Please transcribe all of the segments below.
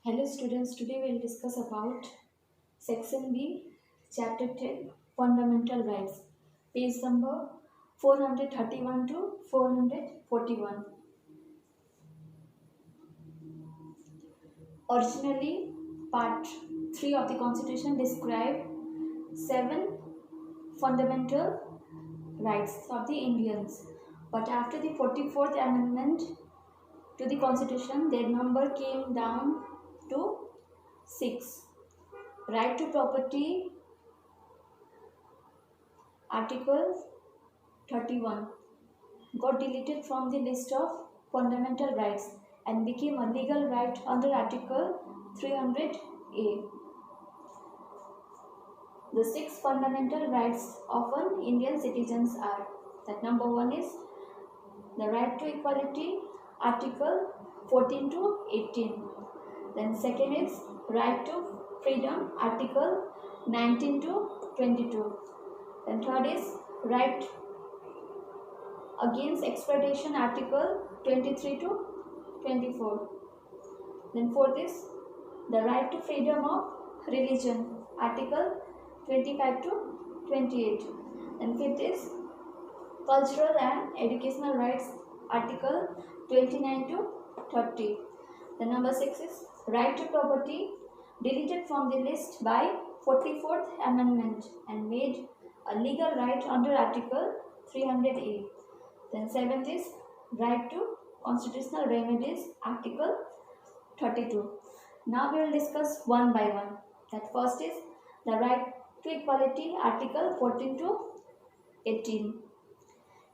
Hello students, today we will discuss about Section B, Chapter 10, Fundamental Rights, page number 431 to 441. Originally, Part 3 of the Constitution described 7 fundamental rights of the Indians. But after the 44th Amendment to the Constitution, their number came down to 6. Right to property, Article 31, got deleted from the list of fundamental rights and became a legal right under Article 300A. The 6 fundamental rights of an Indian citizens are that number 1 is the right to equality, Article 14 to 18. Then second is right to freedom, Article 19 to 22. Then third is right against exploitation, Article 23 to 24. Then fourth is the right to freedom of religion, Article 25 to 28. And fifth is cultural and educational rights, Article 29 to 30. The number 6 is right to property, deleted from the list by 44th Amendment and made a legal right under Article 300A. Then 7th is right to constitutional remedies, Article 32. Now we will discuss one by one. That first is the right to equality, Article 14 to 18.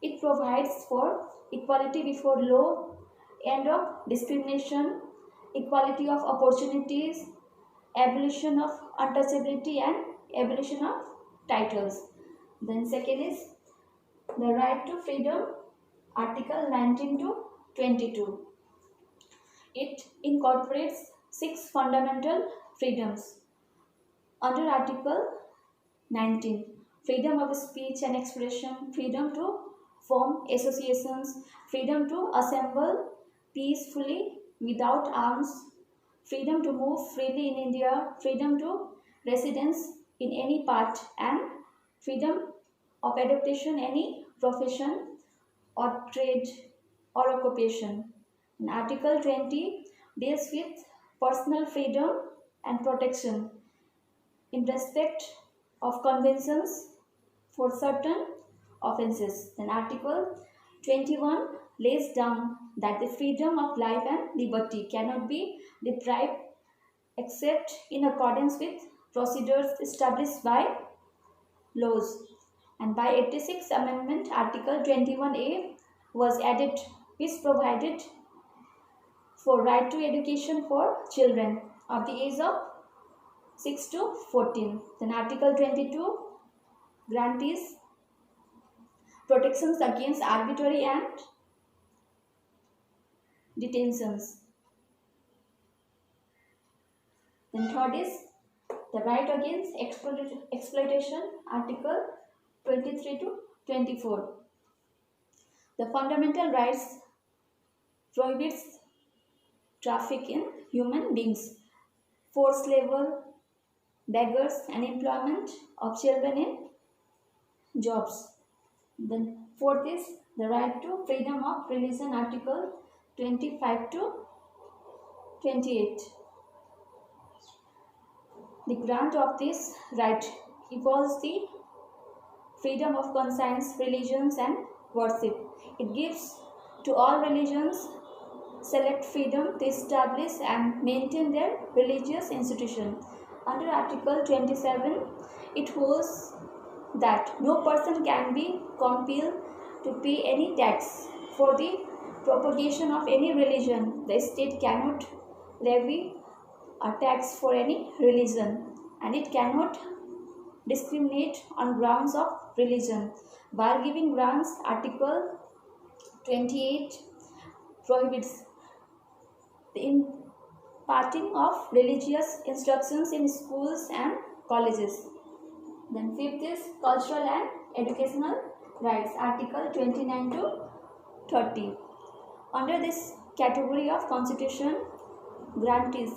It provides for equality before law, end of discrimination, equality of opportunities, abolition of untouchability and abolition of titles. Then second is the right to freedom, Article 19 to 22. It incorporates 6 fundamental freedoms. Under Article 19, freedom of speech and expression, freedom to form associations, freedom to assemble peacefully without arms, freedom to move freely in India, freedom to residence in any part, and freedom of adaptation any profession or trade or occupation. And Article 20 deals with personal freedom and protection in respect of conventions for certain offences. Then Article 21 lays down that the freedom of life and liberty cannot be deprived except in accordance with procedures established by laws. And by 86th Amendment, Article 21A was added, which provided for right to education for children of the age of 6 to 14. Then Article 22 guarantees protections against arbitrary and detentions. Then third is the right against exploitation, Article 23 to 24. The fundamental rights prohibits traffic in human beings, forced labor, beggars, and employment of children in jobs. Then fourth is the right to freedom of religion, Article 25 to 28. The grant of this right involves the freedom of conscience, religions, and worship. It gives to all religions select freedom to establish and maintain their religious institution. Under Article 27, it holds that no person can be compelled to pay any tax for the propagation of any religion. The state cannot levy a tax for any religion, and it cannot discriminate on grounds of religion. While giving grants, Article 28 prohibits the imparting of religious instructions in schools and colleges. Then fifth is cultural and educational rights, Article 29 to 30. Under this category of constitution, grantees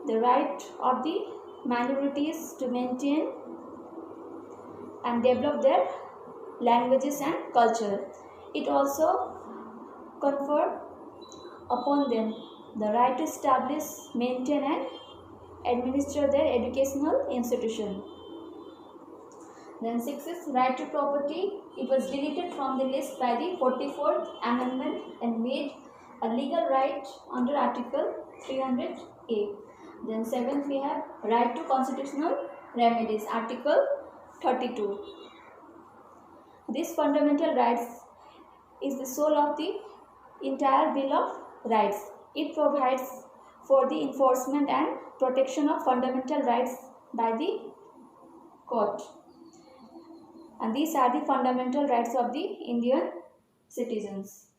the right of the minorities to maintain and develop their languages and culture. It also conferred upon them the right to establish, maintain and administer their educational institution. Then 6 is right to property. It was deleted from the list by the 44th Amendment and made a legal right under Article 300A. Then 7th we have right to constitutional remedies, Article 32. This fundamental rights is the soul of the entire Bill of Rights. It provides for the enforcement and protection of fundamental rights by the court. And these are the fundamental rights of the Indian citizens.